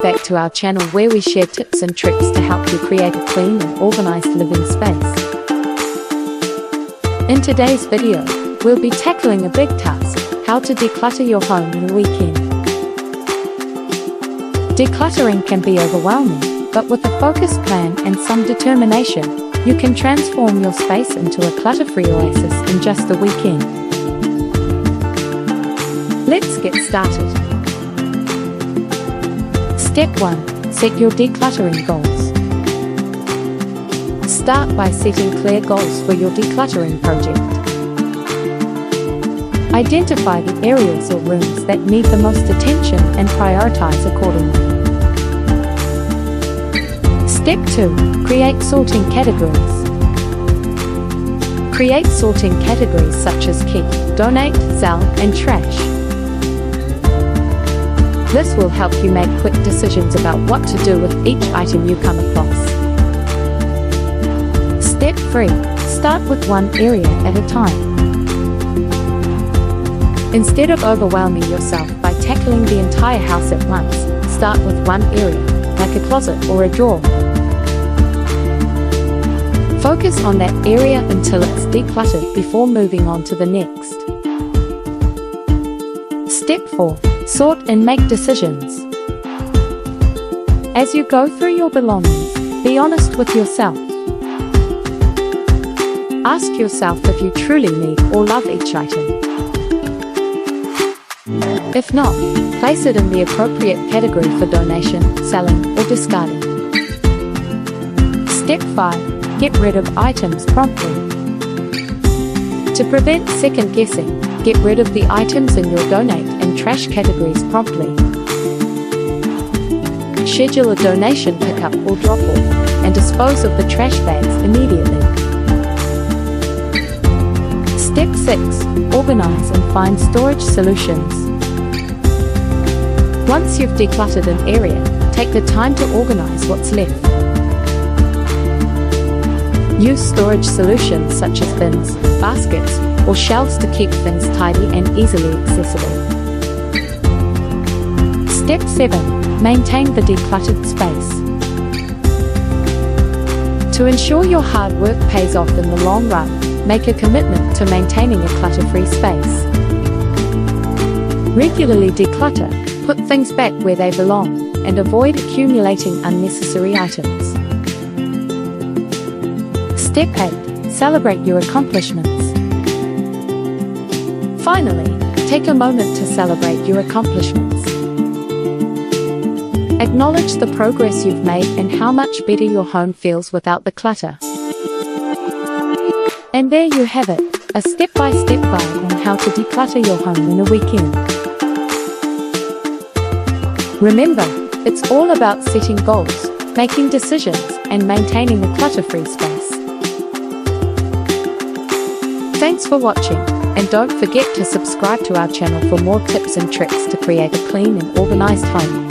back to our channel where we share tips and tricks to help you create a clean and organized living space. In today's video, we'll be tackling a big task: how to declutter your home in a weekend. Decluttering can be overwhelming, but with a focused plan and some determination, you can transform your space into a clutter-free oasis in just a weekend. Let's get started. Step 1. Set your decluttering goals. Start by setting clear goals for your decluttering project. Identify the areas or rooms that need the most attention and prioritize accordingly. Step 2. Create sorting categories. Create sorting categories such as keep, donate, sell, and trash. This will help you make quick decisions about what to do with each item you come across. Step 3. Start with one area at a time. Instead of overwhelming yourself by tackling the entire house at once, start with one area, like a closet or a drawer. Focus on that area until it's decluttered before moving on to the next. Step 4. Sort and make decisions. As you go through your belongings, be honest with yourself. Ask yourself if you truly need or love each item. If not, place it in the appropriate category for donation, selling, or discarding. Step 5. Get rid of items promptly. To prevent second guessing, get rid of the items in your donate and trash categories promptly. Schedule a donation pickup or drop-off, and dispose of the trash bags immediately. Step 6. Organize and find storage solutions. Once you've decluttered an area, take the time to organize what's left. Use storage solutions such as bins, baskets, or shelves to keep things tidy and easily accessible. Step 7. Maintain the decluttered space. To ensure your hard work pays off in the long run, make a commitment to maintaining a clutter-free space. Regularly declutter, put things back where they belong, and avoid accumulating unnecessary items. Step 8. Celebrate your accomplishments. Finally, take a moment to celebrate your accomplishments. Acknowledge the progress you've made and how much better your home feels without the clutter. And there you have it, a step-by-step guide on how to declutter your home in a weekend. Remember, it's all about setting goals, making decisions, and maintaining a clutter-free space. Thanks for watching, and don't forget to subscribe to our channel for more tips and tricks to create a clean and organized home.